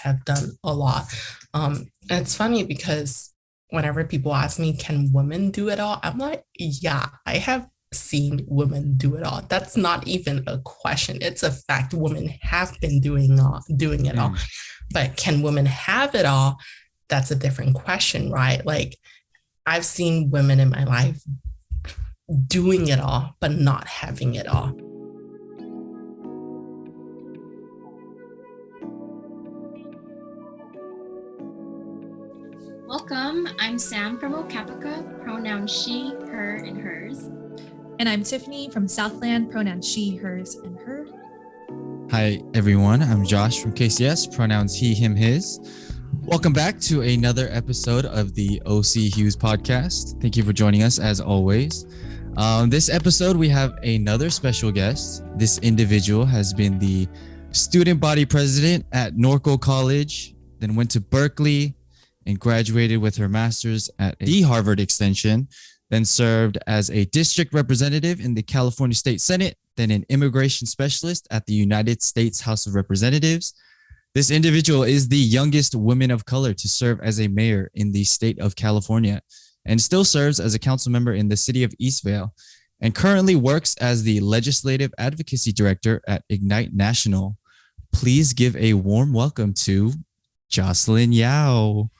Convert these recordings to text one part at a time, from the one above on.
have done a lot. And it's funny because whenever people ask me, can women do it all? I'm like, yeah, I have seen women do it all. That's not even a question. It's a fact. Women have been doing it all. Mm. But can women have it all? That's a different question, right? Like I've seen women in my life doing it all, but not having it all. Welcome. I'm Sam from Okapica, pronouns she, her, and hers. And I'm Tiffany from Southland, pronouns she, hers, and her. Hi, everyone. I'm Josh from KCS, pronouns he, him, his. Welcome back to another episode of the OC Hues podcast. Thank you for joining us as always. This episode, we have another special guest. This individual has been the student body president at Norco College, then went to Berkeley and graduated with her master's at the Harvard Extension, then served as a district representative in the California State Senate, then an immigration specialist at the United States House of Representatives. This individual is the youngest woman of color to serve as a mayor in the state of California and still serves as a council member in the city of Eastvale and currently works as the legislative advocacy director at Ignite National. Please give a warm welcome to Jocelyn Yow.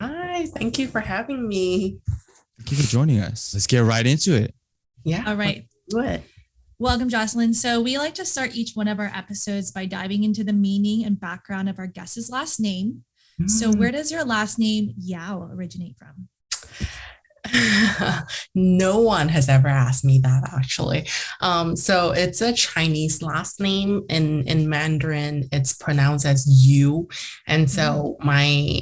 Hi, thank you for having me. Thank you for joining us. Let's get right into it. Yeah. All right. Do it. Welcome, Jocelyn. So we like to start each one of our episodes by diving into the meaning and background of our guest's last name. So where does your last name Yow originate from? No one has ever asked me that actually. So it's a Chinese last name. In Mandarin, it's pronounced as Yu. And so my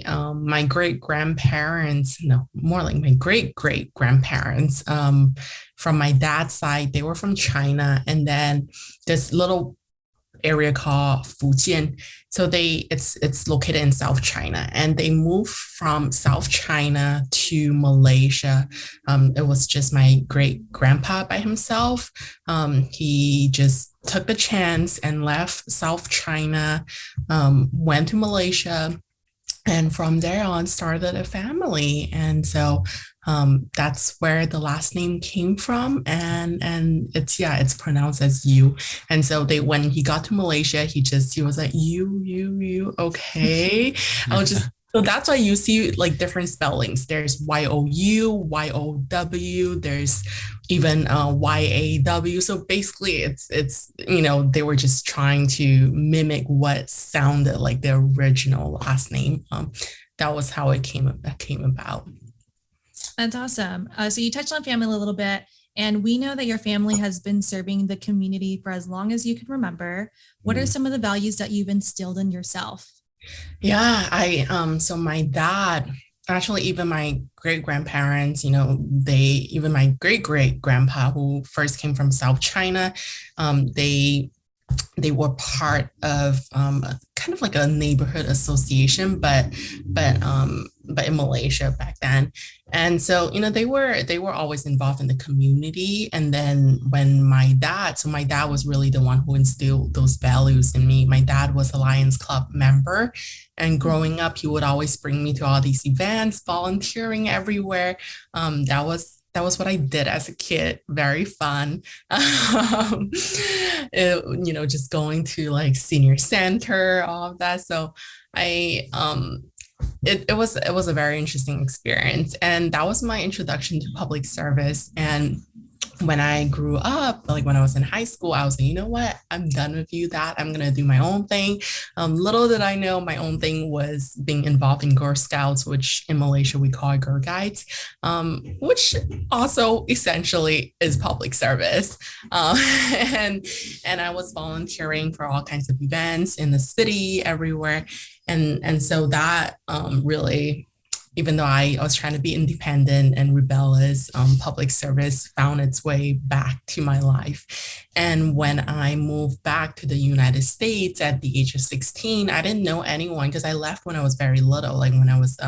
great grandparents, no, more like my great great grandparents, from my dad's side, they were from China, and then this little area called Fujian. So it's located in South China, and they moved from South China to Malaysia. It was just my great grandpa by himself. He just took the chance and left South China, went to Malaysia, and from there on started a family. And so that's where the last name came from, and it's pronounced as you. And so when he got to Malaysia, he was like you okay. I was just So that's why you see like different spellings. There's Y-O-U, Y-O-W, there's even Y-A-W. So basically it's they were just trying to mimic what sounded like the original last name. That was how it came about. That's awesome. So you touched on family a little bit, and we know that your family has been serving the community for as long as you can remember. What are some of the values that you've instilled in yourself? Yeah, so my dad, actually even my great grandparents, even my great great grandpa who first came from South China, they were part of kind of like a neighborhood association, but in Malaysia back then. And so they were always involved in the community. And then when my dad was really the one who instilled those values in me. My dad was a Lions Club member, and growing up he would always bring me to all these events, volunteering everywhere. That was what I did as a kid. Very fun. Just going to like senior center, all of that. So it was a very interesting experience. And that was my introduction to public service. And when I grew up, like when I was in high school, I was like, you know what? I'm done with you that. I'm going to do my own thing. Little did I know my own thing was being involved in Girl Scouts, which in Malaysia we call Girl Guides, which also essentially is public service. And I was volunteering for all kinds of events in the city, everywhere. And so that really, even though I was trying to be independent and rebellious, public service found its way back to my life. And when I moved back to the United States at the age of 16, I didn't know anyone because I left when I was very little, like when I was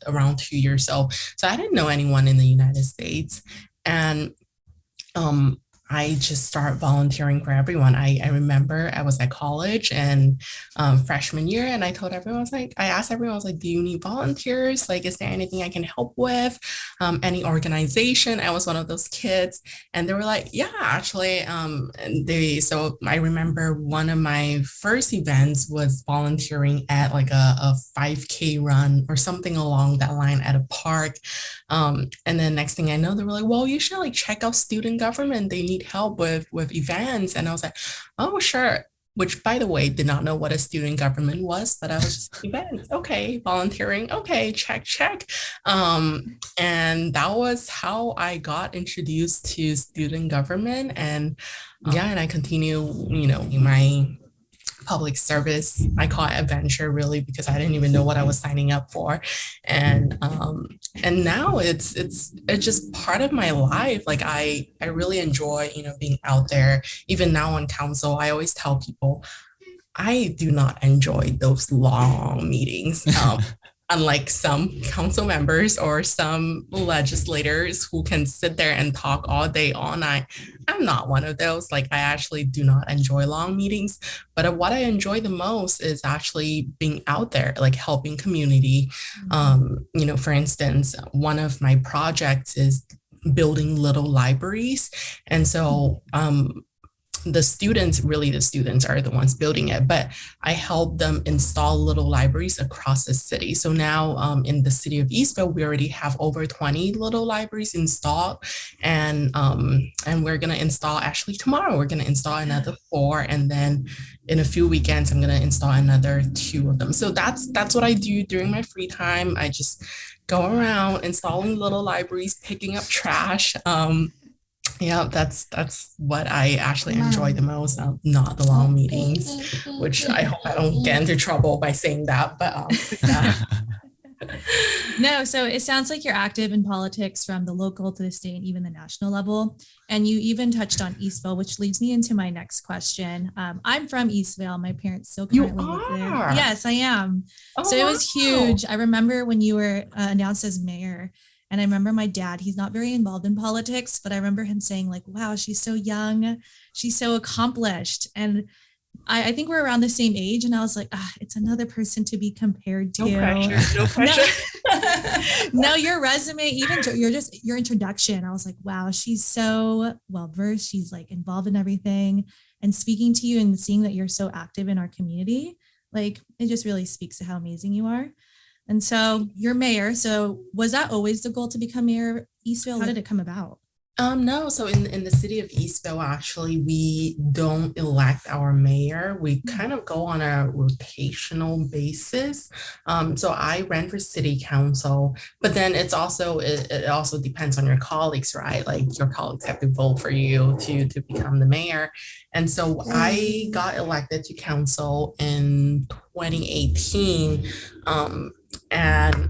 around 2 years old. So I didn't know anyone in the United States. And I just start volunteering for everyone. I remember I was at college and freshman year, and I told everyone, I asked everyone, I was like, do you need volunteers? Like, is there anything I can help with? Any organization? I was one of those kids. And they were like, yeah, actually. So I remember one of my first events was volunteering at like a 5K run or something along that line at a park. And then next thing I know, they were like, well, you should like check out student government. They need help with events. And I was like, oh, sure. Which, by the way, did not know what a student government was, but I was just events. Okay, volunteering. Okay, check. And that was how I got introduced to student government. And yeah, and I continue, my public service. I call it adventure really because I didn't even know what I was signing up for. And now it's just part of my life. Like I really enjoy, being out there. Even now on council, I always tell people I do not enjoy those long meetings. Unlike some council members or some legislators who can sit there and talk all day, all night. I'm not one of those. Like, I actually do not enjoy long meetings. But what I enjoy the most is actually being out there, like helping community. For instance, one of my projects is building little libraries. And so the students are the ones building it, but I help them install little libraries across the city. So now in the city of Eastvale, we already have over 20 little libraries installed. And we're going to install, actually tomorrow, we're going to install another 4. And then in a few weekends, I'm going to install another 2 of them. So that's what I do during my free time. I just go around installing little libraries, picking up trash. Yeah, that's what I actually enjoy the most, not the long meetings, which I hope I don't get into trouble by saying that. But yeah. No, so it sounds like you're active in politics from the local to the state and even the national level. And you even touched on Eastvale, which leads me into my next question. I'm from Eastvale. My parents still currently live there. Yes, I am. Oh, so it was huge. I remember when you were announced as mayor. And I remember my dad, he's not very involved in politics, but I remember him saying like, wow, she's so young. She's so accomplished. And I think we're around the same age. And I was like, it's another person to be compared to. No pressure. No, your resume, even your introduction, I was like, wow, she's so well-versed. She's like involved in everything. And speaking to you and seeing that you're so active in our community, like it just really speaks to how amazing you are. And so you're mayor. So was that always the goal to become mayor of Eastvale? How did it come about? No. So in the city of Eastvale, actually, we don't elect our mayor. We kind of go on a rotational basis. So I ran for city council, but then it also depends on your colleagues, right? Like your colleagues have to vote for you to become the mayor. And so I got elected to council in 2018. And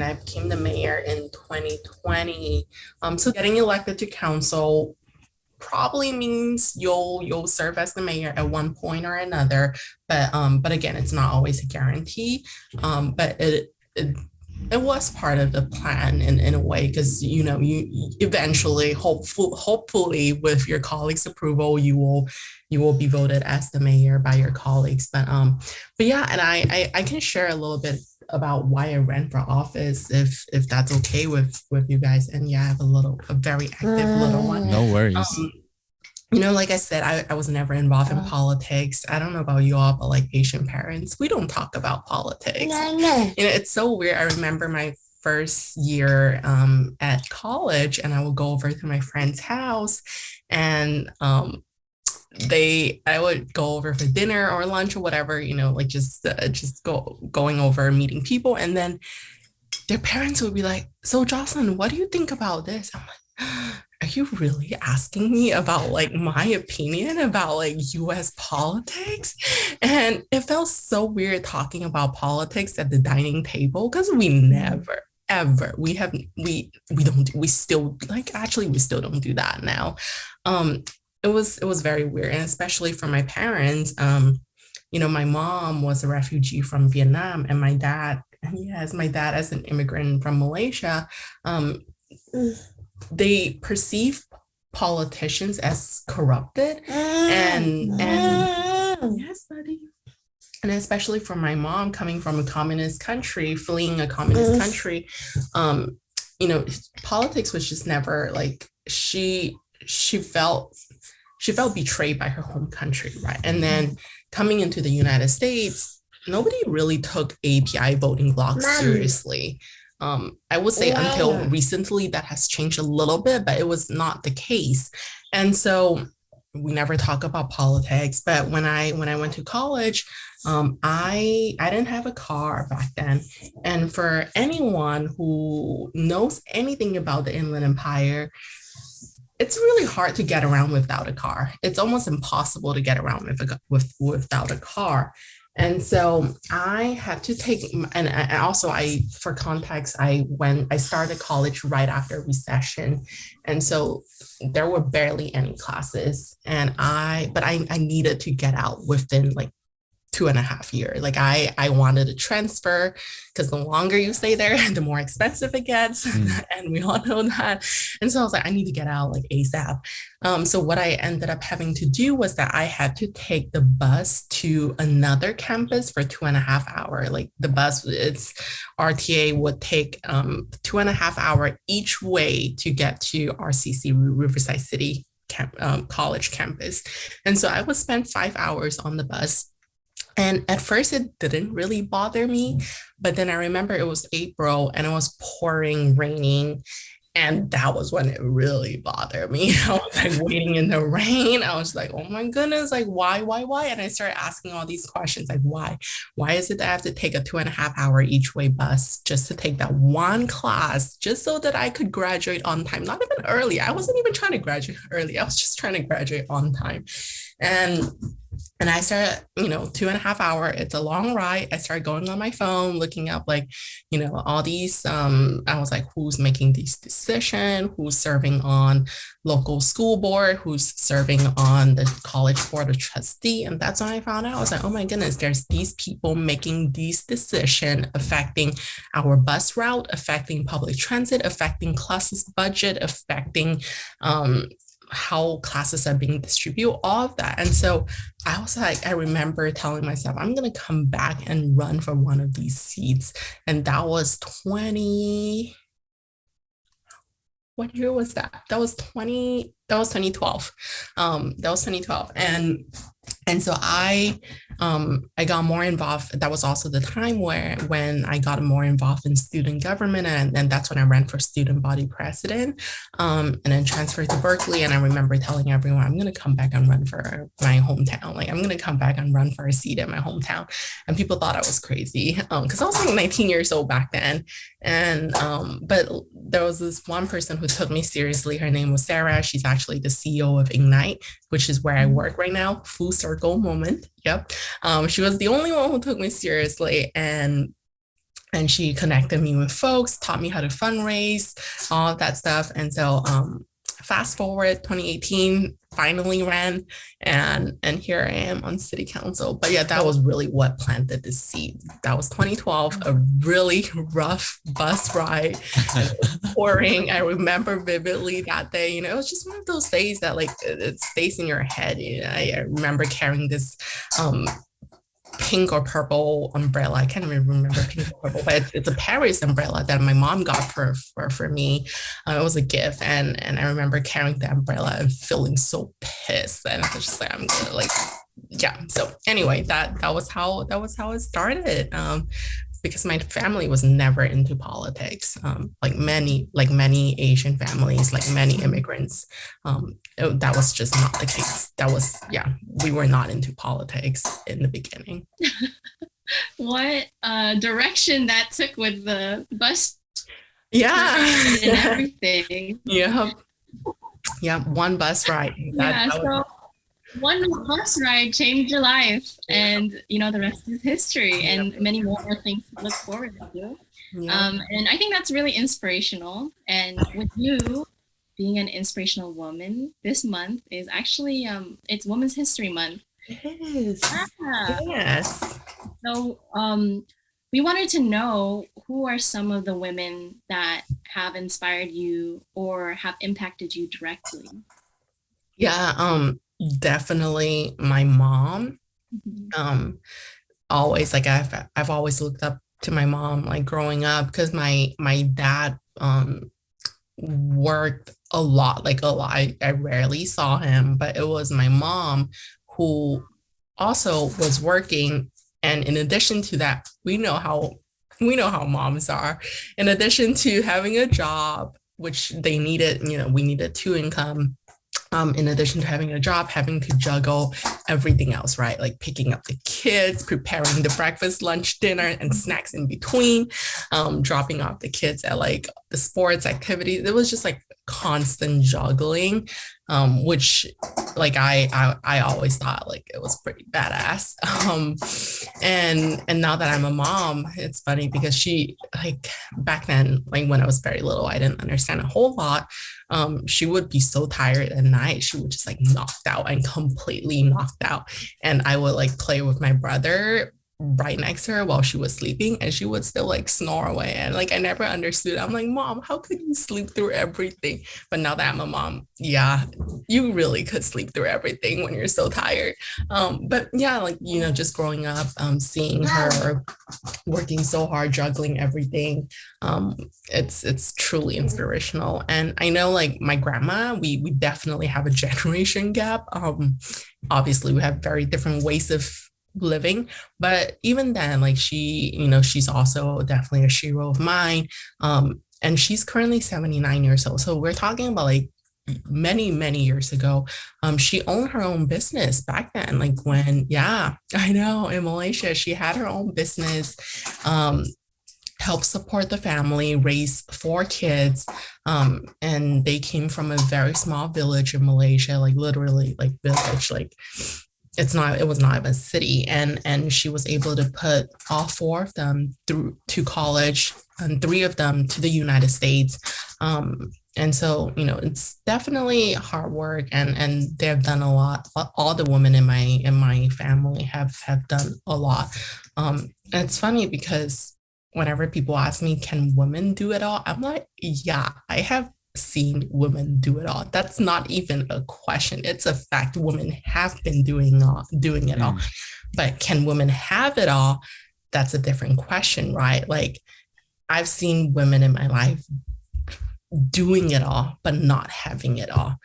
I became the mayor in 2020. So getting elected to council probably means you'll serve as the mayor at one point or another. But again, it's not always a guarantee. But it was part of the plan in a way, because you eventually, hopefully, with your colleagues' approval, you will be voted as the mayor by your colleagues. But yeah, and I can share a little bit about why I ran for office if that's okay with you guys. And yeah, I have a very active little one. No worries. Like I said, I was never involved in politics. I don't know about you all, but like Asian parents, we don't talk about politics. It's so weird. I remember my first year at college, and I would go over to my friend's house, and I would go over for dinner or lunch or whatever, like just going over, meeting people, and then their parents would be like, "So Jocelyn, what do you think about this?" I'm like, are you really asking me about like my opinion about like US politics? And it felt so weird talking about politics at the dining table, because we never ever we still don't do that now. It was very weird, and especially for my parents. My mom was a refugee from Vietnam, and my dad as an immigrant from Malaysia. They perceive politicians as corrupted, and yes, buddy. And especially for my mom coming from a communist country, fleeing a communist country, um, politics was just never like she felt betrayed by her home country, right? And then coming into the United States, nobody really took API voting blocks seriously. I would say until recently that has changed a little bit, but it was not the case. And so we never talk about politics. But when I went to college, I didn't have a car back then. And for anyone who knows anything about the Inland Empire, it's really hard to get around without a car. It's almost impossible to get around without a car. And so I had to take, and also for context, I started college right after recession. And so there were barely any classes, but I needed to get out within like 2.5 years. Like I wanted to transfer because the longer you stay there, the more expensive it gets. And we all know that. And so I was like, I need to get out like ASAP. So what I ended up having to do was that I had to take the bus to another campus for 2.5 hours. Like the bus, its RTA would take 2.5 hours each way to get to RCC, Riverside City College campus. And so I would spend 5 hours on the bus. And at first it didn't really bother me, but then I remember it was April and it was pouring, raining. And that was when it really bothered me. I was like waiting in the rain. I was like, oh my goodness, like why? And I started asking all these questions, like why? Why is it that I have to take a 2.5 hour each way bus just to take that one class, just so that I could graduate on time? Not even early. I wasn't even trying to graduate early. I was just trying to graduate on time. And I started, 2.5 hours, it's a long ride. I started going on my phone, looking up like, all these, I was like, who's making these decisions, who's serving on local school board, who's serving on the college board of trustee. And that's when I found out, I was like, oh my goodness, there's these people making these decisions affecting our bus route, affecting public transit, affecting classes budget, affecting, how classes are being distributed, all of that. And so I was like, I remember telling myself, I'm going to come back and run for one of these seats. And that was what year was that? That was 2012. That was 2012. And so I got more involved. That was also the time when I got more involved in student government, and that's when I ran for student body president, and then transferred to Berkeley. And I remember telling everyone, I'm going to come back and run for my hometown. Like I'm going to come back and run for a seat in my hometown. And people thought I was crazy because I was like 19 years old back then. And but there was this one person who took me seriously. Her name was Sarah. She's actually the CEO of Ignite, which is where I work right now. Full circle moment. Yep. She was the only one who took me seriously, and she connected me with folks, taught me how to fundraise, all of that stuff. And so fast forward 2018, finally ran, and here I am on city council. But yeah, that was really what planted the seed. That was 2012, a really rough bus ride, pouring. I remember vividly that day. It was just one of those days that like it stays in your head. I remember carrying this pink or purple umbrella. I can't even remember pink or purple, but it's a Paris umbrella that my mom got for me. It was a gift, and I remember carrying the umbrella and feeling so pissed. And I was just like, I'm gonna like, yeah. So anyway, that was how it started. Because my family was never into politics, like many Asian families, like many immigrants. That was just not the case. We were not into politics in the beginning. What direction that took with the bus? Yeah, and everything. Yeah, one bus ride. One bus ride changed your life, and the rest is history, and many more things to look forward to. And I think that's really inspirational. And with you being an inspirational woman, this month is actually it's Women's History Month. It is. Yeah. Yes. So we wanted to know, who are some of the women that have inspired you or have impacted you directly? Yeah, definitely my mom. Mhm. Um, always like I've always looked up to my mom like growing up because my dad worked a lot, like a lot. I rarely saw him, but it was my mom who also was working. And in addition to that, we know how moms are. In addition to having a job, which they needed, we needed two income, in addition to having a job, having to juggle everything else, right? Like picking up the kids, preparing the breakfast, lunch, dinner, and snacks in between, dropping off the kids at like the sports activities. It was just like constant juggling, which like I always thought like it was pretty badass. And now that I'm a mom, it's funny because she like back then, like when I was very little, I didn't understand a whole lot. She would be so tired at night. She would just like knocked out and completely knocked out. And I would like play with my brother right next to her while she was sleeping, and she would still like snore away. And like I never understood. I'm like, Mom, how could you sleep through everything? But now that I'm a mom, yeah, you really could sleep through everything when you're so tired. But yeah, like just growing up, seeing her working so hard, juggling everything, it's truly inspirational. And I know like my grandma, we definitely have a generation gap. Obviously we have very different ways of living, but even then, like she's also definitely a shero of mine. And she's currently 79 years old, so we're talking about like many years ago. She owned her own business back then, like when, yeah, I know, in Malaysia she had her own business, um help support the family, raise four kids. And they came from a very small village in Malaysia, like literally like village, like it was not even a city. And she was able to put all four of them through to college and three of them to the United States. And so it's definitely hard work, and they've done a lot. All the women in my family have done a lot. And it's funny because whenever people ask me, can women do it all, I'm like, yeah, I have seen women do it all. That's not even a question. It's a fact. Women have been doing it all. Mm. But can women have it all? That's a different question, right? Like I've seen women in my life doing it all, but not having it all.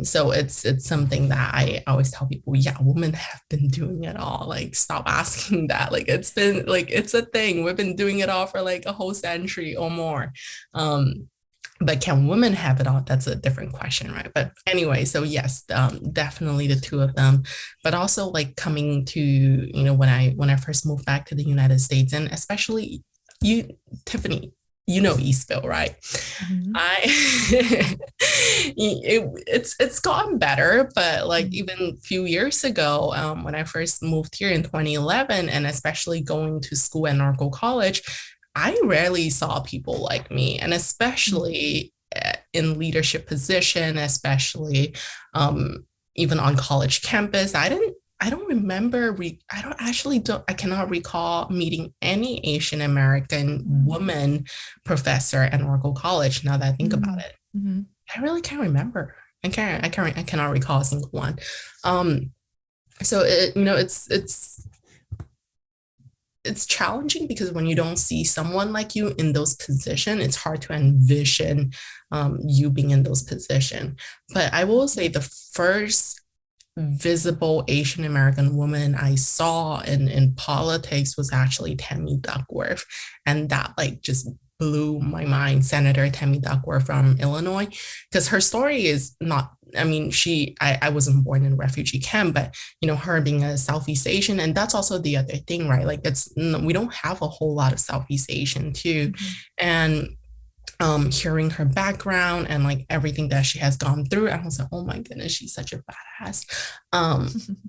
So it's something that I always tell people, yeah, women have been doing it all. Like, stop asking that. Like, it's been like, it's a thing. We've been doing it all for like a whole century or more. But can women have it all? That's a different question, right? But anyway, so yes, definitely the two of them. But also like coming to, when I first moved back to the United States, and especially you, Tiffany, Eastvale, right? Mhm. It's gotten better, but like even a few years ago, when I first moved here in 2011, and especially going to school at Norco College, I rarely saw people like me, and especially in leadership position, especially even on college campus. I don't remember. I don't actually don't. I cannot recall meeting any Asian American woman professor at Oracle College. Now that I think about it, Mhm. I really can't remember. I cannot recall a single one. Um, so it's challenging because when you don't see someone like you in those positions, it's hard to envision you being in those positions. But I will say the first visible Asian American woman I saw in politics was actually Tammy Duckworth. And that like just blew my mind. Senator Tammy Duckworth from Illinois, because her story is not, I mean, I wasn't born in a refugee camp, but her being a Southeast Asian, and that's also the other thing, right? Like we don't have a whole lot of Southeast Asian too. Mhm. And hearing her background and like everything that she has gone through, I was like, oh my goodness, she's such a badass.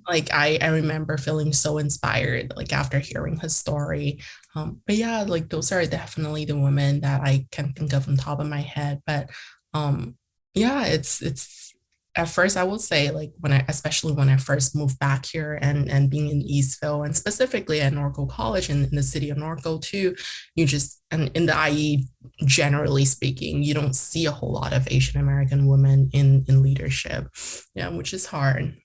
Like I remember feeling so inspired like after hearing her story. But yeah, like those are definitely the women that I can think of on top of my head. But yeah, it's at first I will say, like, especially when I first moved back here, and being in Eastvale, and specifically at Norco College in the city of Norco too, you just, and in the IE, generally speaking, you don't see a whole lot of Asian American women in leadership. Yeah, which is hard.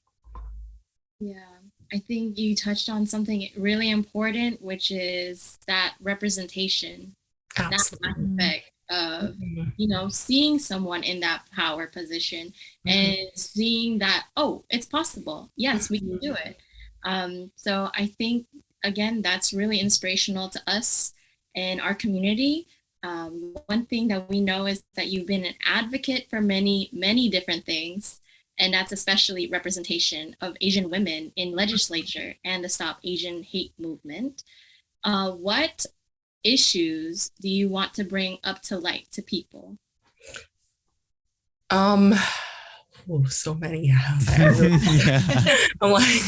Yeah, I think you touched on something really important, which is that representation, that Absolutely. aspect of, Mhm. seeing someone in that power position and seeing that, oh, it's possible. Yes, we can do it. So I think, again, that's really inspirational to us and our community. One thing that we know is that you've been an advocate for many, many different things, and that's especially representation of Asian women in legislature and the Stop Asian Hate movement. What issues do you want to bring up to light to people? So many. I'm like,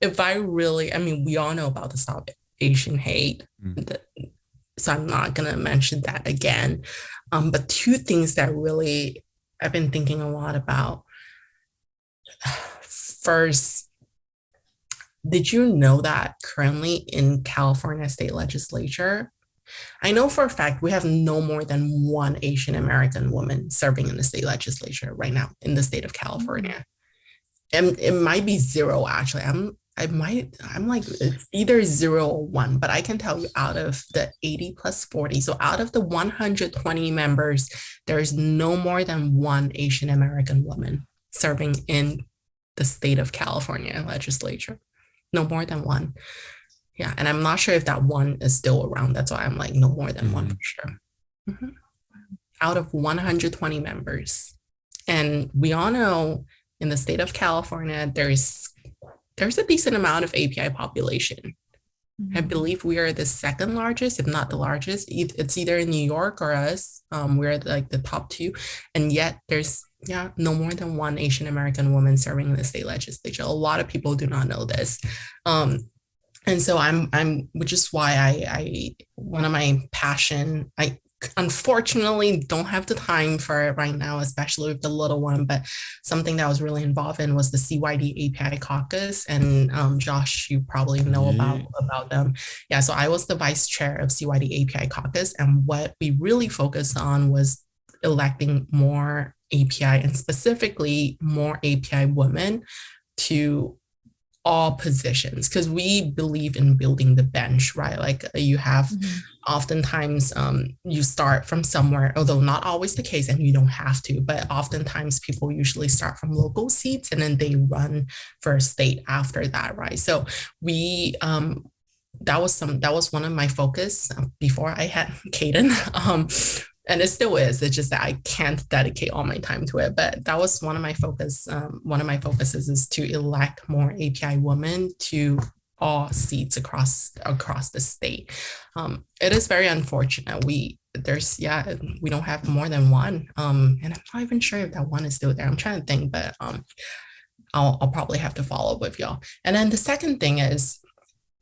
if I really, I mean, we all know about the Stop Asian Hate, so I'm not gonna mention that again. But two things that really I've been thinking a lot about. First, did you know that currently in California state legislature, I know for a fact we have no more than one Asian American woman serving in the state legislature right now in the state of California. And it might be zero actually. I'm like, it's either 0 or 1, but I can tell you out of the 80 plus 40, so out of the 120 members, there's no more than one Asian American woman serving in the state of California legislature. No more than one. Yeah, and I'm not sure if that one is still around. That's why I'm like, no more than one for sure. Out of 120 members. And we all know in the state of California, there's a decent amount of API population. I believe we are the second largest, if not the largest. It's either in New York or us. We're like the top two. And yet there's no more than one Asian American woman serving in the state legislature. A lot of people do not know this. And so which is why I one of my passion, I unfortunately don't have the time for it right now, especially with the little one, but something that I was really involved in was the CYD API caucus. And Josh, you probably know about them. Yeah, so I was the vice chair of CYD API caucus, and what we really focused on was electing more API, and specifically more API women to all positions, because we believe in building the bench, right? Like you have oftentimes you start from somewhere, although not always the case, and you don't have to, but oftentimes people usually start from local seats and then they run for a state after that, right? So we that was one of my focus before I had Kaden. And it still is. It's just that I can't dedicate all my time to it. But that was one of my focus. One of my focuses is to elect more API women to all seats across the state. It is very unfortunate. We don't have more than one. And I'm not even sure if that one is still there. I'm trying to think, but I'll probably have to follow up with y'all. And then the second thing is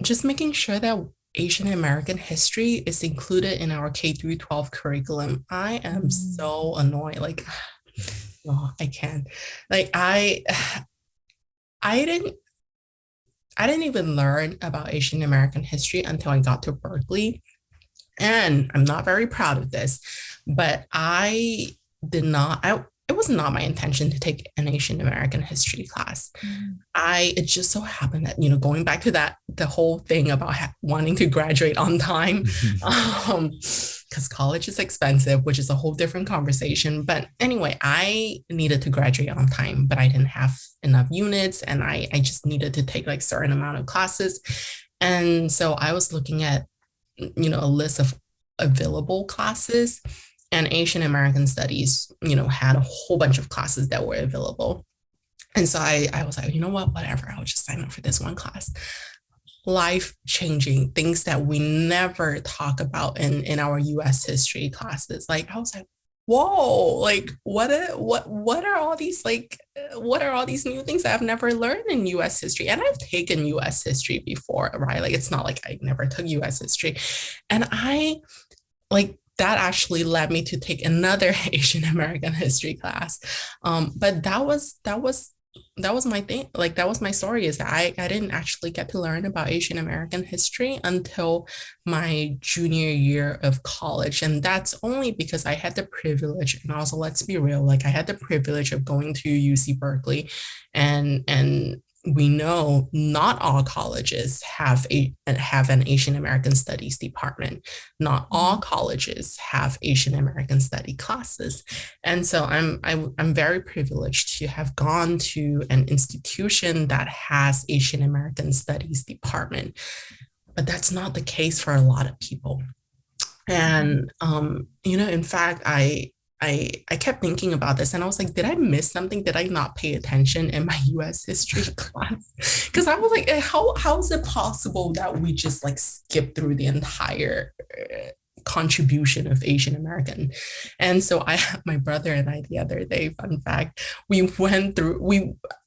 just making sure that Asian American history is included in our K through 12 curriculum. I am so annoyed. Like, oh, I can't. Like, I didn't even learn about Asian American history until I got to Berkeley. And I'm not very proud of this, but it was not my intention to take an Asian American history class. It just so happened that, going back to the whole thing about wanting to graduate on time, because college is expensive, which is a whole different conversation. But anyway, I needed to graduate on time, but I didn't have enough units, and I just needed to take like certain amount of classes. And so I was looking at, a list of available classes, and Asian American Studies, had a whole bunch of classes that were available. And so I was like, you know what, whatever, I'll just sign up for this one class. Life-changing things that we never talk about in our US history classes. Like, I was like, whoa, like what are all these new things that I've never learned in US history? And I've taken US history before, right? Like, it's not like I never took US history. And I like that actually led me to take another Asian American history class. But that was my thing. Like that was my story, is that I didn't actually get to learn about Asian American history until my junior year of college. And that's only because I had the privilege, and also let's be real, like I had the privilege of going to UC Berkeley, and we know not all colleges have an Asian American Studies department. Not all colleges have Asian American study classes, and so I'm very privileged to have gone to an institution that has Asian American Studies department, but that's not the case for a lot of people. And in fact, I kept thinking about this, and I was like, did I miss something? Did I not pay attention in my US history class? Because I was like, how is it possible that we just like skip through the entire contribution of Asian American? And so my brother and I the other day, fun fact, we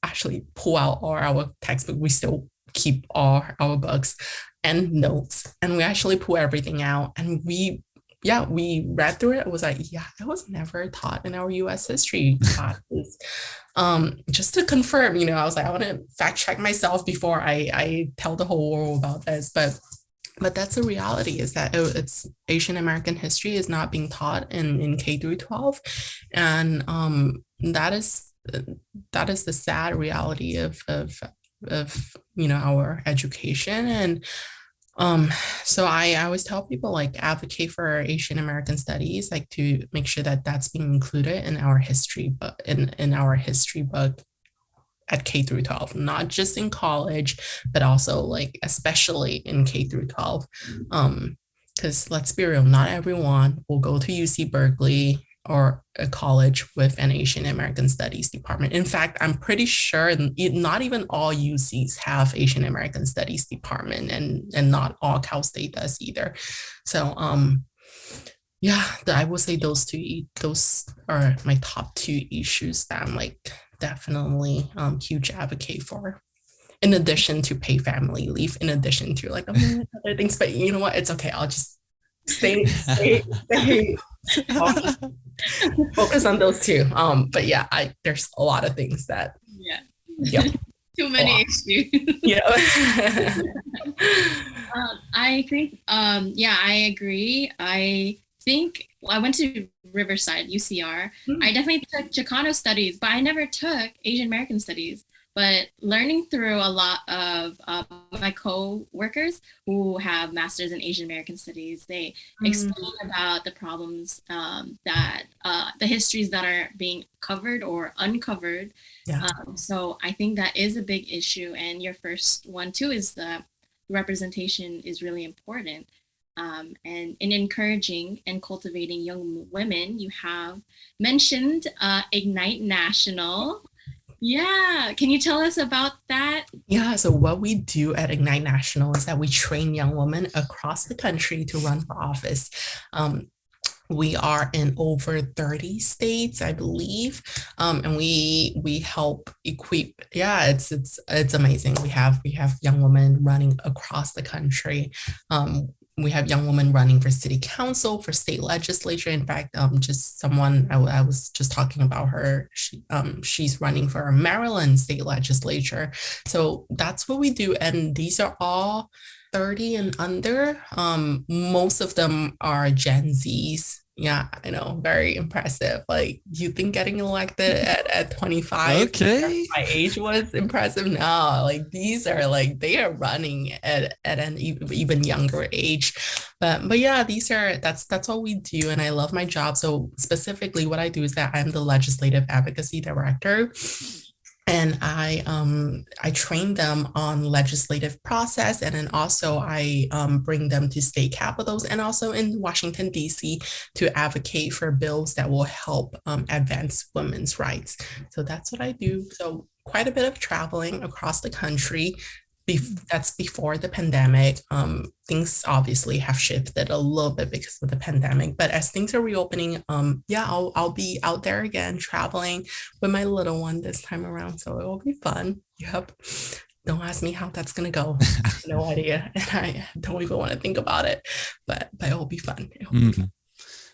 actually pull out all our textbook. We still keep all our books and notes, and we actually pull everything out, and we read through it. It was like, it was never taught in our US history classes. Just to confirm, I was like, I want to fact check myself before I tell the whole world about this. But that's the reality, is that it's Asian American history is not being taught in K through 12. And that is the sad reality of our education. And so I always tell people, like, advocate for Asian American studies, like to make sure that that's being included in our history, but in our history book at K through 12, not just in college, but also like especially in K through 12. Because let's be real, not everyone will go to UC Berkeley or a college with an Asian American Studies department. In fact, I'm pretty sure not even all UCs have Asian American Studies department, and not all Cal State does either. So I would say those are my top two issues that I'm like definitely huge advocate for. In addition to pay family leave, in addition to like other things, but you know what? It's okay. I'll just stay focus on those two. But there's a lot of things that too many issues. I think I agree. I think I went to Riverside UCR. I definitely took Chicano studies, but I never took Asian American studies. But learning through a lot of my co-workers who have masters in Asian American studies, they explain about the problems that the histories that are being covered or uncovered. So I think that is a big issue. And your first one too is the representation is really important. And in encouraging and cultivating young women, you have mentioned Ignite National. Yeah. Can you tell us about that? Yeah. So what we do at Ignite National is that we train young women across the country to run for office. We are in over 30 states, I believe, and we help equip. It's amazing. We have young women running across the country. We have young women running for city council, for state legislature. In fact, just someone I was just talking about her. She's running for Maryland state legislature. So that's what we do, and these are all 30 and under. Most of them are Gen Zs. Yeah, I know, very impressive. Like, you think getting elected at 25, okay, my age was impressive? No, like these are like, they are running at an even younger age. But that's what we do, and I love my job. So specifically, what I do is that I'm the legislative advocacy director. And I train them on legislative process, and then also I bring them to state capitals and also in Washington, D.C. to advocate for bills that will help advance women's rights. So that's what I do. So quite a bit of traveling across the country. That's before the pandemic. Things obviously have shifted a little bit because of the pandemic, but as things are reopening, I'll be out there again traveling with my little one this time around. So it will be fun. Yep. Don't ask me how that's gonna go. I have no idea, and I don't even want to think about it. But it will be fun.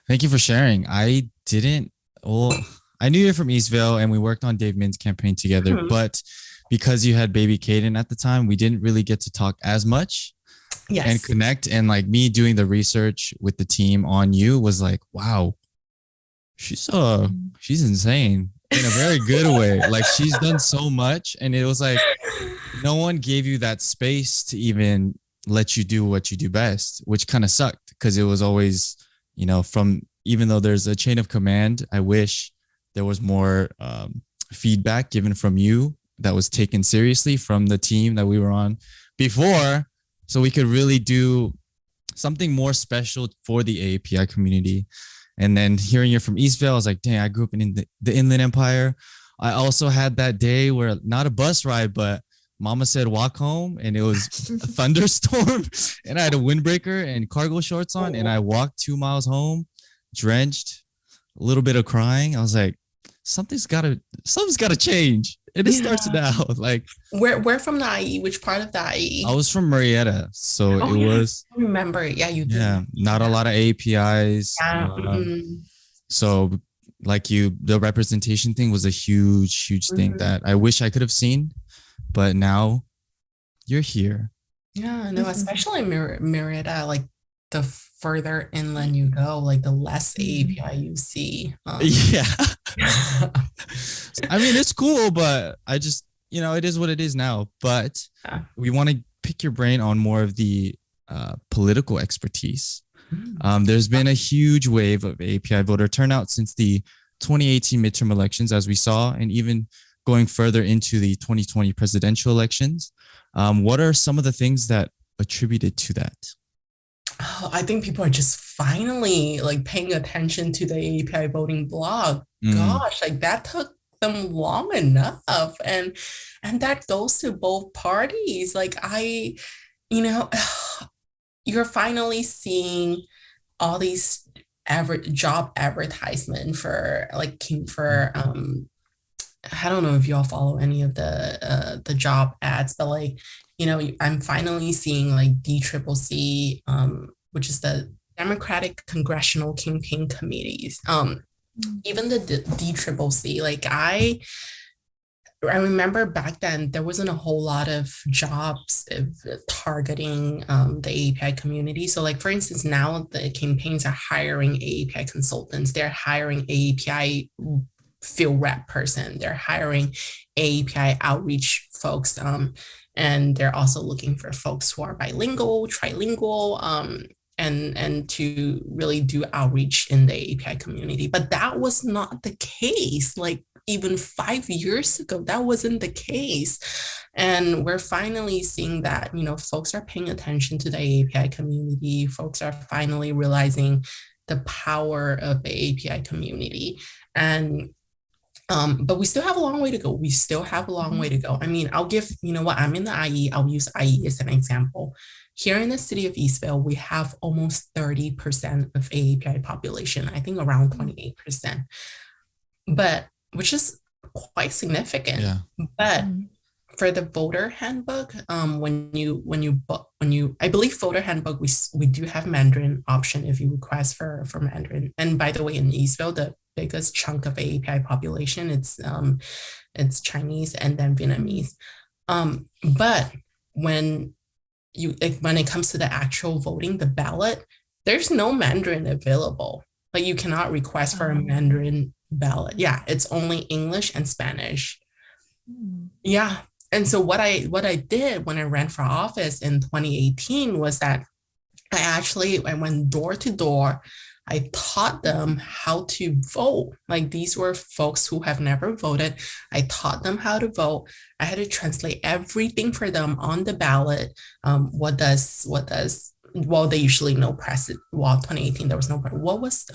Thank you for sharing. Well, I knew you're from Eastvale and we worked on Dave Min's campaign together, but because you had baby Caden at the time, we didn't really get to talk as much and connect. And like me doing the research with the team on you was like, wow, she's insane in a very good way. Like she's done so much. And it was like, no one gave you that space to even let you do what you do best, which kind of sucked because it was always, from even though there's a chain of command, I wish there was more feedback given from you that was taken seriously from the team that we were on before, so we could really do something more special for the AAPI community. And then hearing you're from Eastvale, I was like, dang, I grew up in the Inland Empire. I also had that day where not a bus ride, but Mama said walk home, and it was a thunderstorm, and I had a windbreaker and cargo shorts on, and I walked 2 miles home, drenched, a little bit of crying. I was like, something's gotta change. And it starts now. Like, where from the IE? Which part of the IE? I was from Marietta, so it was. I remember, yeah, you did. Yeah, not a lot of APIs. So, like the representation thing was a huge thing that I wish I could have seen. But now you're here. Yeah, no, especially Marietta, like the further inland you go, like the less API you see. Yeah. I mean, it's cool, but I just, it is what it is now. But we want to pick your brain on more of the political expertise. There's been a huge wave of API voter turnout since the 2018 midterm elections, as we saw, and even going further into the 2020 presidential elections. What are some of the things that attributed to that? Oh, I think people are just finally like paying attention to the API voting blog. Gosh, like that took them long enough. And that goes to both parties. Like you're finally seeing all these job advertisement for I don't know if y'all follow any of the job ads, but like, I'm finally seeing like DCCC, which is the Democratic Congressional Campaign Committees. Even the DCCC, like I remember back then there wasn't a whole lot of jobs targeting the API community. So like, for instance, now the campaigns are hiring API consultants. They're hiring API field rep person. They're hiring API outreach folks. And they're also looking for folks who are bilingual, trilingual, and to really do outreach in the API community. But that was not the case. Like even 5 years ago, that wasn't the case. And we're finally seeing that, folks are paying attention to the API community. Folks are finally realizing the power of the API community. And but we still have a long way to go. I mean, I'll give, I'm in the IE. I'll use IE as an example. Here in the city of Eastvale, we have almost 30% of API population, I think around 28%, but which is quite significant. Yeah. But for the voter handbook, I believe voter handbook, we do have Mandarin option if you request for Mandarin. And by the way, in Eastvale, the biggest chunk of API population, it's Chinese and then Vietnamese. But when it comes to the actual voting, the ballot, there's no Mandarin available. Like you cannot request for a Mandarin ballot. Yeah, it's only English and Spanish. Yeah. And so what I did when I ran for office in 2018 was that I went door to door. I taught them how to vote. Like these were folks who have never voted. I taught them how to vote. I had to translate everything for them on the ballot. Well, they usually know president. Well, 2018, there was no, what was,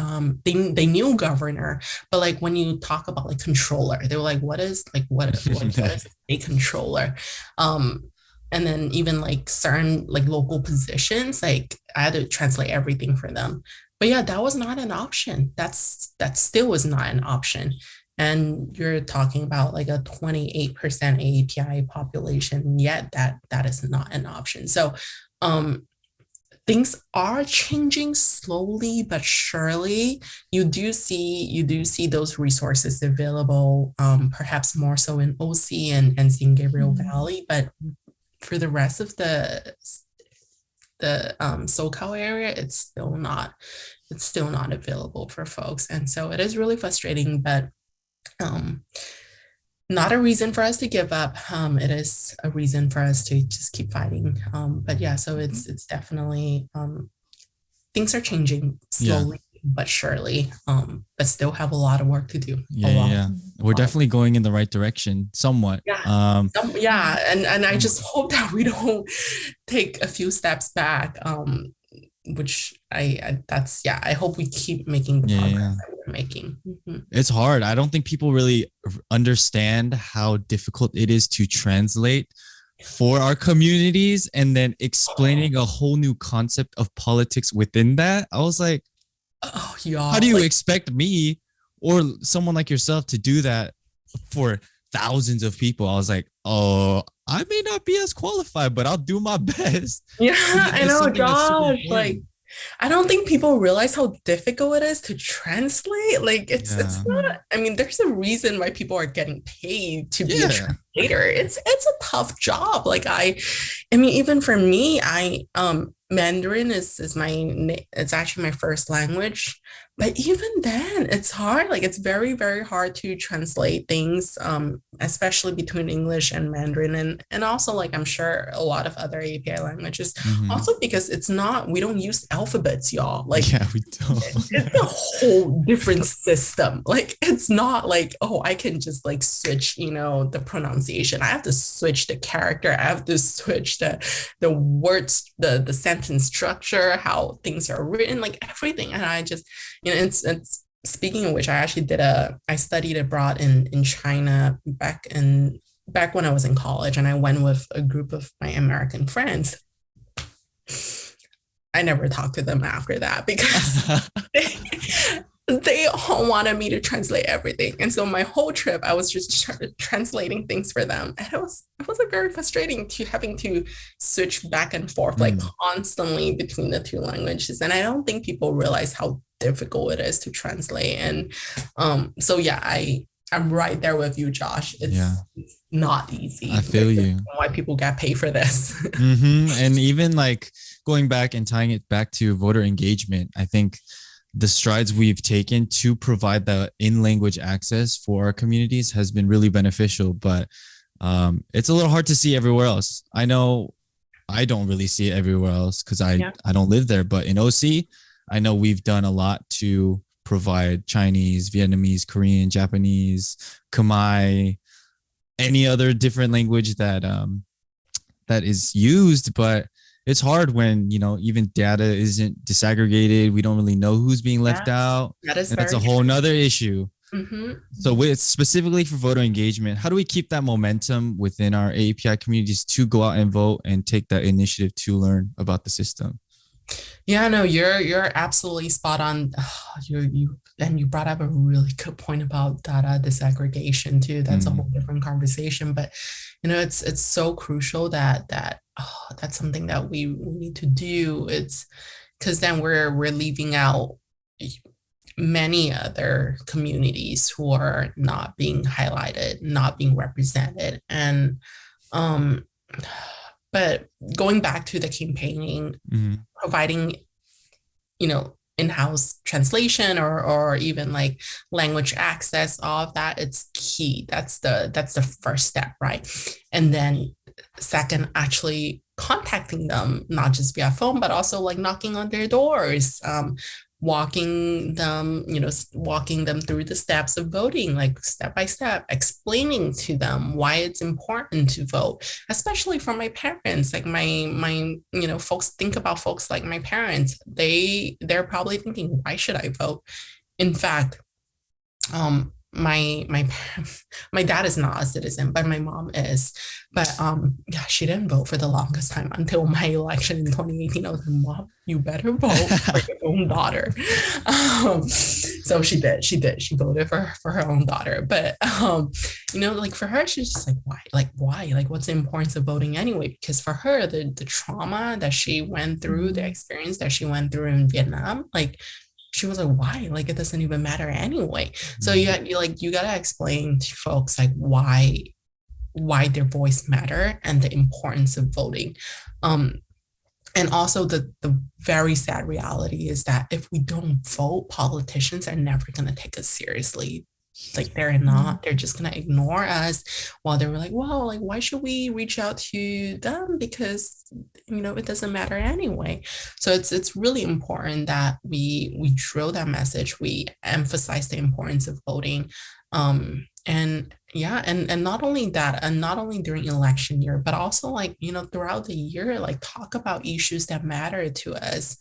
they knew governor, but like when you talk about like controller, they were like, what is a controller? And then even like certain like local positions, like I had to translate everything for them. But yeah, that was not an option. That still was not an option. And you're talking about like a 28% API population, yet that is not an option. So things are changing slowly but surely. You do see those resources available, perhaps more so in OC and San Gabriel Valley, but for the rest of the SoCal area, it's still not available for folks. And so it is really frustrating, but not a reason for us to give up. It is a reason for us to just keep fighting. But yeah, so it's definitely things are changing slowly but surely, but still have a lot of work to do. We're definitely going in the right direction somewhat. And I just hope that we don't take a few steps back, which I hope we keep making the progress that we're making. It's hard. I don't think people really understand how difficult it is to translate for our communities, and then explaining a whole new concept of politics within that. I was like, how do you expect me or someone like yourself to do that for thousands of people? I was like, I may not be as qualified, but I'll do my best. Yeah, I know, Josh. Like, I don't think people realize how difficult it is to translate. Like, it's not. I mean, there's a reason why people are getting paid to be a translator. It's a tough job. Like, I mean, even for me, Mandarin is it's actually my first language. But even then, it's hard. Like, it's very, very hard to translate things, especially between English and Mandarin. And also, like, I'm sure a lot of other API languages. Also, because we don't use alphabets, y'all. Like, we don't. It's a whole different system. Like, it's not like, I can just like switch, the pronunciation. I have to switch the character. I have to switch the words, the sentence structure, how things are written, like everything. And I just, it's speaking of which, I studied abroad in China back when I was in college, and I went with a group of my American friends. I never talked to them after that because they all wanted me to translate everything. And so my whole trip, I was just translating things for them. And it was like very frustrating having to switch back and forth, like constantly between the two languages. And I don't think people realize how difficult it is to translate. And so I'm right there with you, Josh. It's not easy. I feel you. Why people get paid for this. And even like going back and tying it back to voter engagement, I think the strides we've taken to provide the in-language access for our communities has been really beneficial, but it's a little hard to see everywhere else. I know I don't really see it everywhere else because I don't live there, but in OC, I know we've done a lot to provide Chinese, Vietnamese, Korean, Japanese, Khmer, any other different language that is used, but it's hard when, even data isn't disaggregated. We don't really know who's being left out. That's a whole nother issue. So specifically for voter engagement, how do we keep that momentum within our API communities to go out and vote and take that initiative to learn about the system? Yeah, no, you're absolutely spot on. You brought up a really good point about data disaggregation too. That's a whole different conversation, but it's so crucial that that's something that we need to do. It's because then we're leaving out many other communities who are not being highlighted, not being represented. And but going back to the campaigning, providing in-house translation or even like language access, all of that, it's key. That's the first step, right? And then second, actually contacting them, not just via phone, but also like knocking on their doors, walking them through the steps of voting, like step by step, explaining to them why it's important to vote, especially for my parents. Like my folks, think about folks like my parents, they're probably thinking, why should I vote? In fact, my dad is not a citizen, but my mom is. But she didn't vote for the longest time until my election in 2018. I was like, Mom, you better vote for your own daughter. So she voted for her own daughter. But like for her, she's just like, why, like what's the importance of voting anyway? Because for her, the trauma that she went through, the experience that she went through in Vietnam, like she was like, why, like it doesn't even matter anyway. So you gotta explain to folks like why their voice matter and the importance of voting. And also the very sad reality is that if we don't vote, politicians are never going to take us seriously. Like they're just going to ignore us, while they're like, well, like why should we reach out to them? Because it doesn't matter anyway. So it's really important that we drill that message, we emphasize the importance of voting. And not only that, and not only during election year, but also like throughout the year, like talk about issues that matter to us,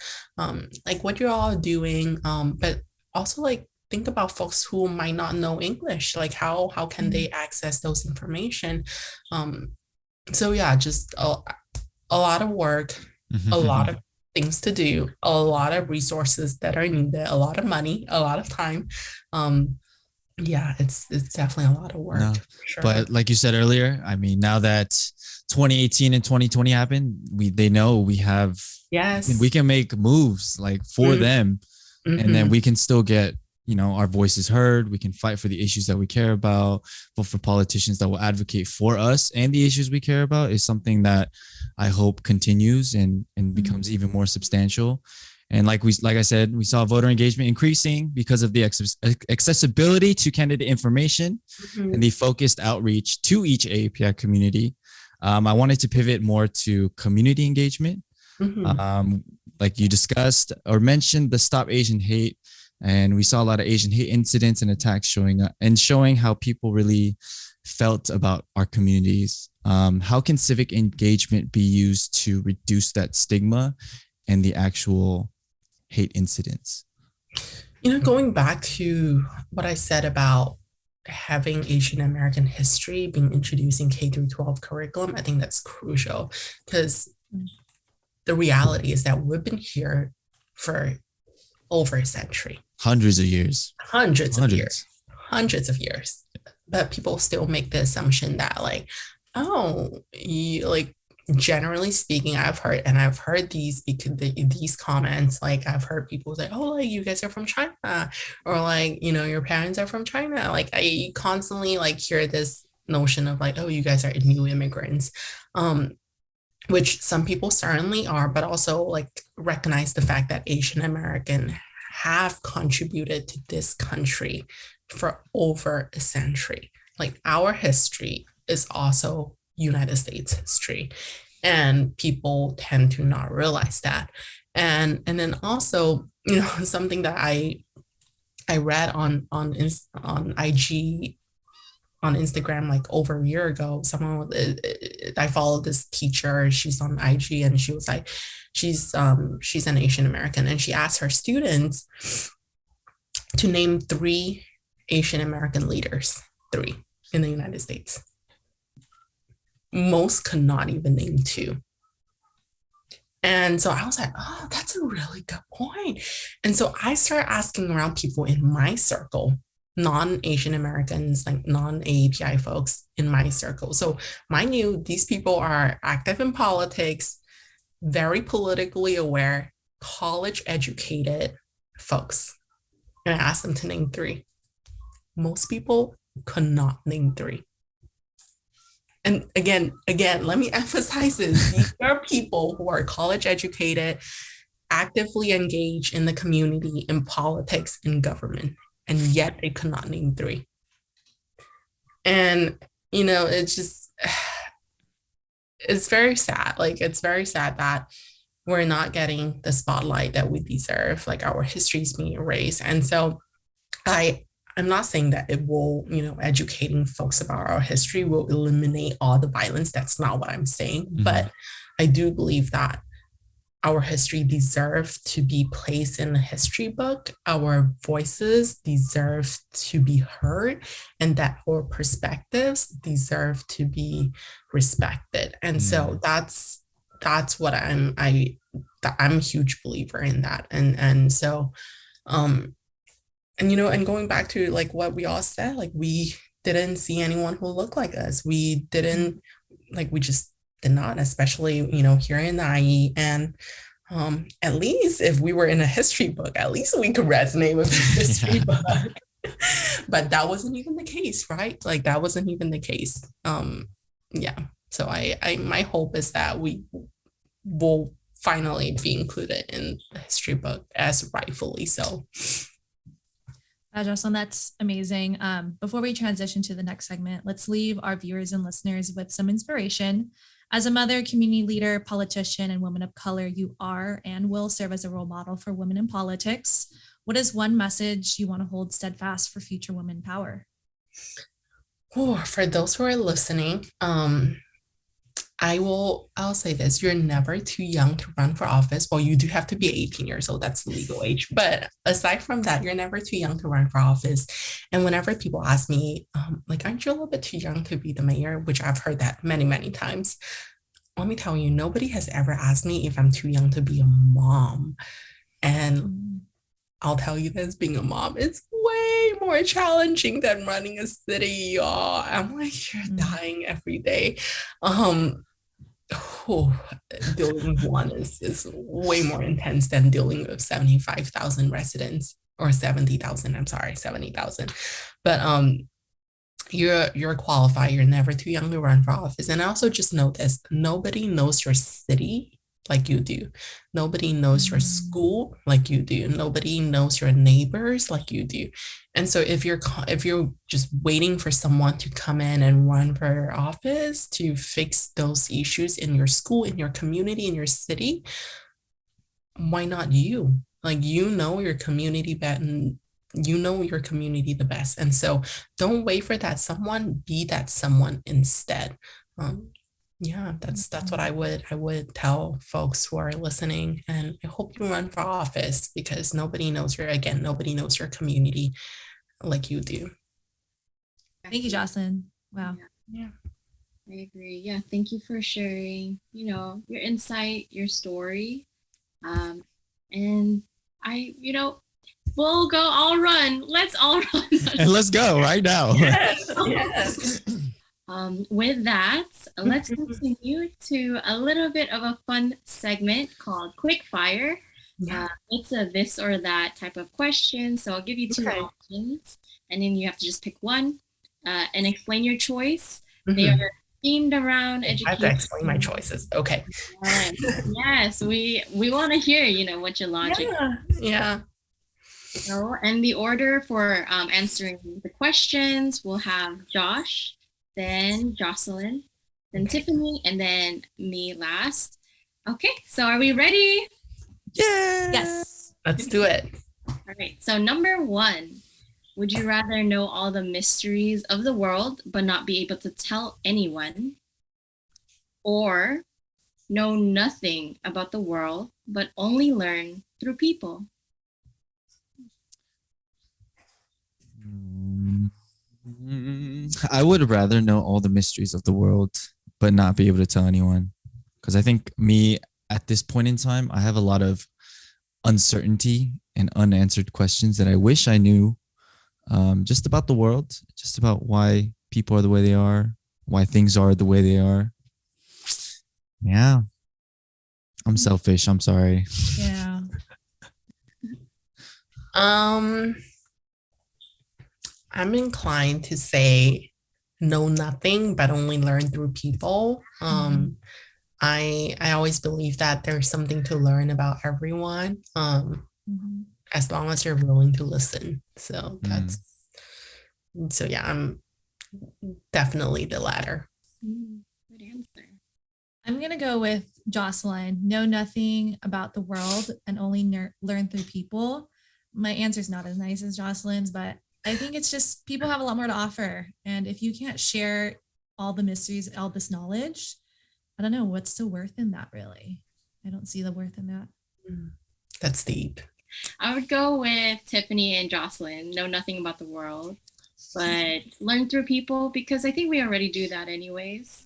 like what you're all doing, but also like think about folks who might not know English, like how can they access those information. So yeah, just a lot of work, a lot of things to do, a lot of resources that are needed, a lot of money, a lot of time. Yeah, it's definitely a lot of work. No, for sure. but like you said earlier, I mean, now that 2018 and 2020 happened, they know we have, yes, we can make moves like for them, and then we can still get our voices heard. We can fight for the issues that we care about. Vote for politicians that will advocate for us and the issues we care about is something that I hope continues and becomes even more substantial. And like I said, we saw voter engagement increasing because of the accessibility to candidate information and the focused outreach to each AAPI community. I wanted to pivot more to community engagement. Like you discussed or mentioned the Stop Asian Hate. And we saw a lot of Asian hate incidents and attacks showing up and showing how people really felt about our communities. How can civic engagement be used to reduce that stigma and the actual hate incidents? Going back to what I said about having Asian American history being introduced in K through 12 curriculum, I think that's crucial, because the reality is that we've been here for over a century. Hundreds of years. Hundreds of years. But people still make the assumption that like, generally speaking, I've heard these comments, like I've heard people say, oh, like you guys are from China, or like, your parents are from China. Like I constantly like hear this notion of like, oh, you guys are new immigrants, which some people certainly are, but also like recognize the fact that Asian American have contributed to this country for over a century. Like our history is also United States history, and people tend to not realize that. And then also, something that I read on IG, on Instagram, like over a year ago, I followed this teacher, she's on IG, and she was like, she's an Asian American, and she asked her students to name 3 Asian American leaders, 3 in the United States. Most could not even name 2. And so I was like, oh, that's a really good point. And so I started asking around people in my circle, non-Asian Americans, like non-AAPI folks in my circle. So mind you, these people are active in politics, very politically aware, college educated folks. And I asked them to name 3. Most people could not name 3. And again, let me emphasize this. These are people who are college educated, actively engaged in the community, in politics, in government, and yet they could not name 3. And, it's just, it's very sad. Like, it's very sad that we're not getting the spotlight that we deserve. Like, our history is being erased. And so I'm not saying that it will, educating folks about our history will eliminate all the violence. That's not what I'm saying. But I do believe that our history deserves to be placed in the history book. Our voices deserve to be heard, and that our perspectives deserve to be respected. And so that's what I'm a huge believer in that. And so, and going back to like what we all said, like we didn't see anyone who looked like us. We didn't like we just did not, especially here in the IE. And at least if we were in a history book, at least we could resonate with a history book. But that wasn't even the case, right? Like that wasn't even the case. Yeah. So I my hope is that we will finally be included in the history book as rightfully so. Jocelyn, that's amazing. Before we transition to the next segment, let's leave our viewers and listeners with some inspiration. As a mother, community leader, politician, and woman of color, you are and will serve as a role model for women in politics. What is one message you want to hold steadfast for future women power? Oh, for those who are listening, I'll say this: you're never too young to run for office. Well, you do have to be 18 years old. That's the legal age. But aside from that, you're never too young to run for office. And whenever people ask me, like, aren't you a little bit too young to be the mayor? Which I've heard that many, many times. Let me tell you, nobody has ever asked me if I'm too young to be a mom. And I'll tell you this, being a mom is way more challenging than running a city, y'all. I'm like, you're dying every day. Dealing with one is way more intense than dealing with 75,000 residents, or 70,000. I'm sorry, 70,000. But you're qualified. You're never too young to run for office. And I also just know this: nobody knows your city like you do. Nobody knows your school like you do. Nobody knows your neighbors like you do. And so if you're just waiting for someone to come in and run for office to fix those issues in your school, in your community, in your city, why not you? Like, your community better, and your community the best. And so don't wait for that someone, be that someone instead. Yeah, that's what I would tell folks who are listening. And I hope you run for office, because nobody knows your community like you do. Thank you, Jocelyn. Wow. Yeah. I agree. Yeah, thank you for sharing, your insight, your story. And we'll go all run. Let's all run. And let's go right now. Yes. With that, let's continue to a little bit of a fun segment called Quick Fire. Yeah. It's a this or that type of question. So I'll give you two options, and then you have to just pick one and explain your choice. They are themed around education. I have to explain my choices. Okay. Yes, we want to hear, what your logic is. Yeah. So, and the order for answering the questions, we'll have Josh, then Jocelyn, then Tiffany, and then me last. Okay, so are we ready? Yeah. Yes. Let's do it. All right, so number one, would you rather know all the mysteries of the world but not be able to tell anyone? Or know nothing about the world but only learn through people? I would rather know all the mysteries of the world, but not be able to tell anyone. Because I think me, at this point in time, I have a lot of uncertainty and unanswered questions that I wish I knew, just about the world, just about why people are the way they are, why things are the way they are. Yeah. I'm selfish. I'm sorry. Yeah. I'm inclined to say know nothing, but only learn through people. I always believe that there's something to learn about everyone, as long as you're willing to listen. So yeah, I'm definitely the latter. Good answer. I'm going to go with Jocelyn. Know nothing about the world and only learn through people. My answer is not as nice as Jocelyn's, but I think it's just people have a lot more to offer. And if you can't share all the mysteries, all this knowledge, I don't know what's the worth in that, really. I don't see the worth in that. That's deep. I would go with Tiffany and Jocelyn. Know nothing about the world, but learn through people, because I think we already do that anyways.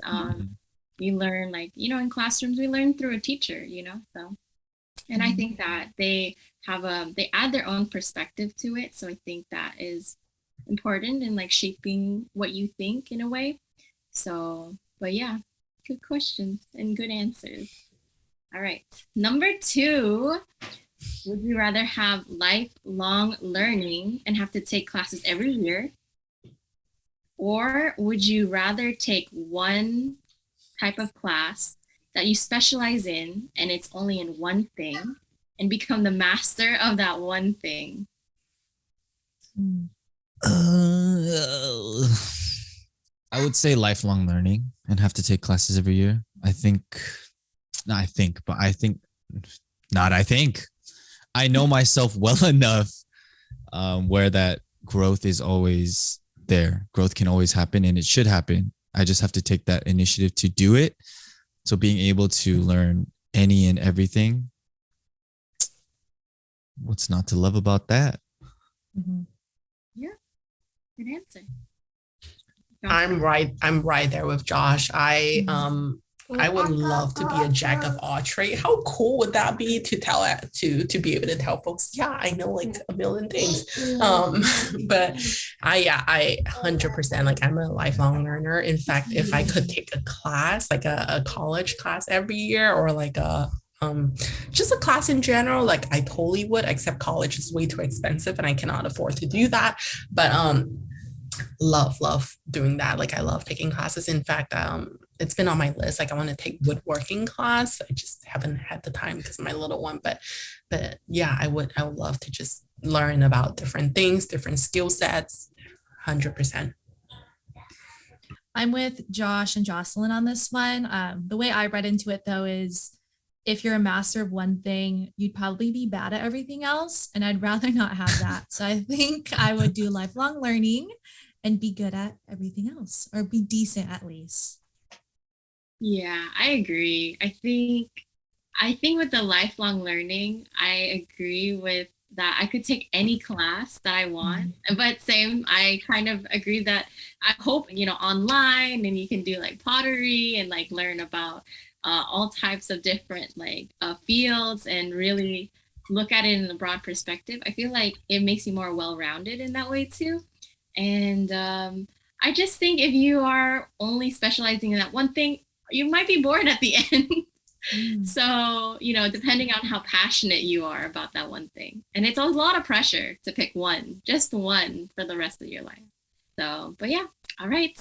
We learn, in classrooms, we learn through a teacher, so. And I think that they they add their own perspective to it. So I think that is important in like shaping what you think in a way. So, but yeah, good questions and good answers. All right. Number 2, would you rather have lifelong learning and have to take classes every year? Or would you rather take one type of class that you specialize in and it's only in one thing and become the master of that one thing? I would say lifelong learning and have to take classes every year. I think, not I think. I know myself well enough where that growth is always there. Growth can always happen and it should happen. I just have to take that initiative to do it. So being able to learn any and everything, what's not to love about that? Mm-hmm. Yeah, good answer. I'm right there with Josh. I would love to be a jack of all trades. How cool would that be to tell it to be able to tell folks, yeah, I know like a million things. But I 100%, like I'm a lifelong learner. In fact, if I could take a class, like a college class every year, or like a just a class in general, like I totally would, except college is way too expensive and I cannot afford to do that. But love doing that. Like I love taking classes. In fact, it's been on my list. Like I want to take woodworking class. I just haven't had the time because of my little one. But yeah, I would love to just learn about different things, different skill sets. 100%. I'm with Josh and Jocelyn on this one. The way I read into it though is if you're a master of one thing, you'd probably be bad at everything else. And I'd rather not have that. So I think I would do lifelong learning and be good at everything else, or be decent at least. Yeah, I agree. I think with the lifelong learning, I agree with that. I could take any class that I want, but same, I kind of agree that I hope, online, and you can do like pottery and like learn about all types of different like fields and really look at it in a broad perspective. I feel like it makes you more well-rounded in that way too. And I just think if you are only specializing in that one thing, you might be bored at the end. So, depending on how passionate you are about that one thing. And it's a lot of pressure to pick just one for the rest of your life. So, but yeah, all right.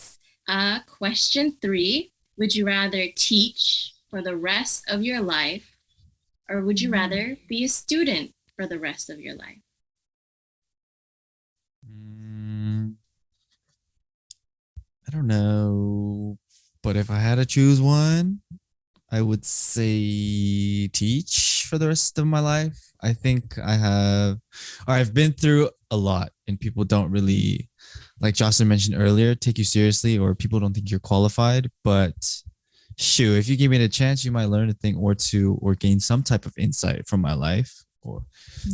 Question 3, would you rather teach for the rest of your life, or would you rather be a student for the rest of your life? I don't know, but if I had to choose one, I would say teach for the rest of my life. I think I've been through a lot, and people don't really, like Jocelyn mentioned earlier, take you seriously, or people don't think you're qualified. But shoot, if you give me the chance, you might learn a thing or two, or gain some type of insight from my life.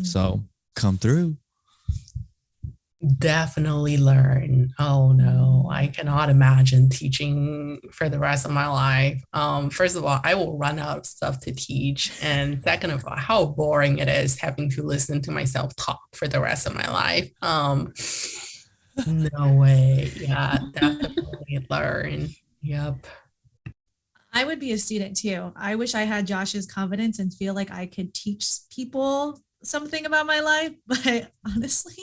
So come through. Definitely learn. Oh no, I cannot imagine teaching for the rest of my life. First of all, I will run out of stuff to teach. And second of all, how boring it is having to listen to myself talk for the rest of my life. No way. Yeah, definitely learn. Yep. I would be a student too. I wish I had Josh's confidence and feel like I could teach people something about my life, but honestly,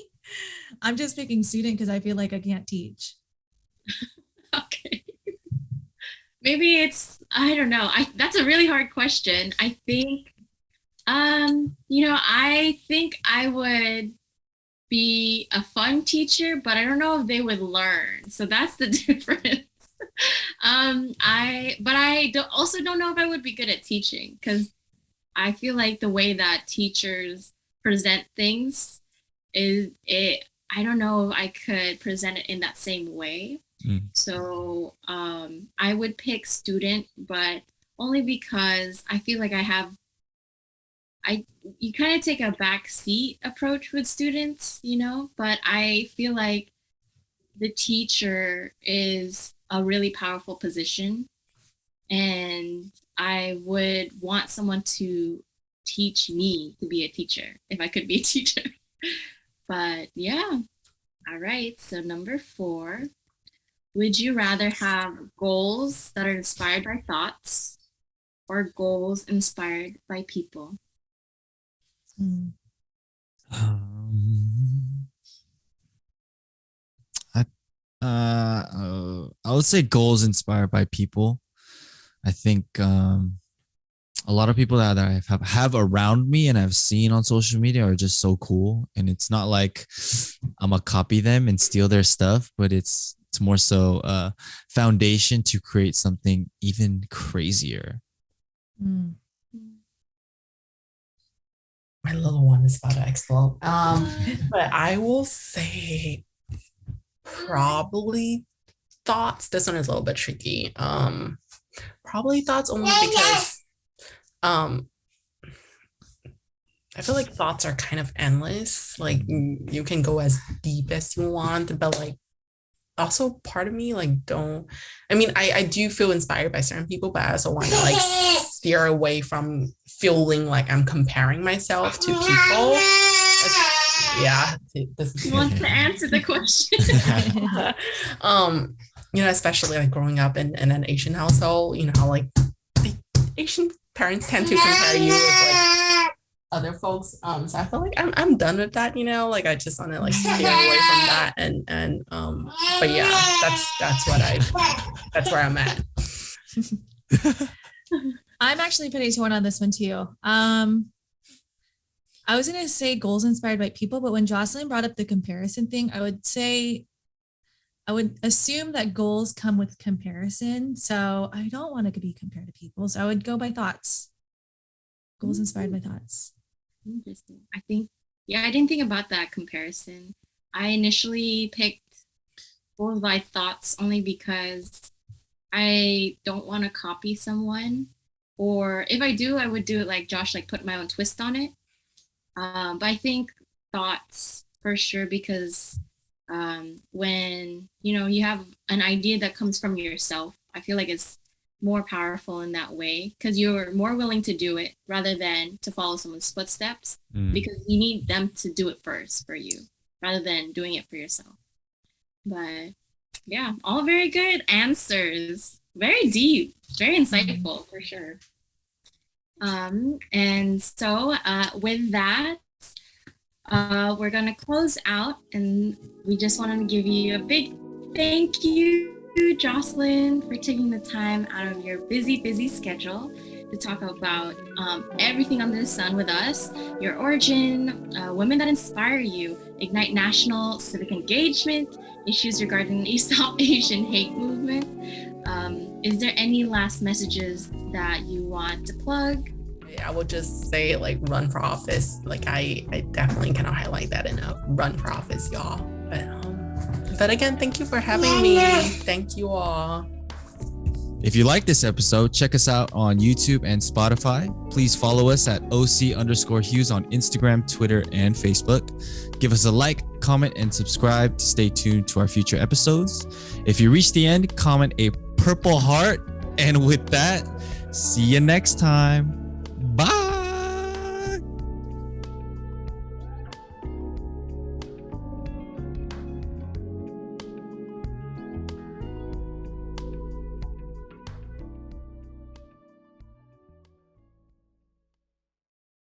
I'm just picking student because I feel like I can't teach. Okay. Maybe I don't know. That's a really hard question. I think, I think I would be a fun teacher, but I don't know if they would learn. So that's the difference. Also don't know if I would be good at teaching, because I feel like the way that teachers present things I don't know if I could present it in that same way. So I would pick student, but only because I feel like you kind of take a backseat approach with students, but I feel like the teacher is a really powerful position, and I would want someone to teach me to be a teacher if I could be a teacher. But yeah. All right. So number 4, would you rather have goals that are inspired by thoughts or goals inspired by people? Mm. I would say goals inspired by people. I think a lot of people that I have around me and I've seen on social media are just so cool. And it's not like I'm gonna copy them and steal their stuff, but it's more so a foundation to create something even crazier. Mm. My little one is about to explode. But I will say probably thoughts. This one is a little bit tricky. Probably thoughts only because I feel like thoughts are kind of endless. Like you can go as deep as you want, but like also part of me like I do feel inspired by certain people, but I also want to like steer away from feeling like I'm comparing myself to people. You want to answer the question? Especially like growing up in an Asian household, how like the Asian parents tend to compare you with like other folks. So I feel like I'm done with that, like I just want to like steer away from that and but yeah, that's where I'm at. I'm actually pretty torn on this one too. I was going to say goals inspired by people, but when Jocelyn brought up the comparison thing, I would assume that goals come with comparison. So I don't want to be compared to people. So I would go by thoughts. Goals inspired by thoughts. Interesting. I didn't think about that comparison. I initially picked goals by thoughts only because I don't want to copy someone. Or if I do, I would do it like Josh, like put my own twist on it. But I think thoughts for sure, because when you have an idea that comes from yourself, I feel like it's more powerful in that way because you're more willing to do it rather than to follow someone's footsteps because you need them to do it first for you rather than doing it for yourself. But yeah, all very good answers. Very deep, very insightful for sure. And so with that, we're gonna close out, and we just wanted to give you a big thank you, Jocelyn, for taking the time out of your busy schedule to talk about everything under the sun with us, your origin, women that inspire you, ignite national civic engagement, issues regarding the South Asian hate movement. Is there any last messages that you want to plug? I would just say like run for office. Like I definitely cannot highlight that enough. Run for office, y'all. But again, thank you for having me. Thank you all. If you like this episode, check us out on YouTube and Spotify. Please follow us at OC_Hues on Instagram, Twitter, and Facebook. Give us a like, comment, and subscribe to stay tuned to our future episodes. If you reach the end, comment a purple heart. And with that, see you next time.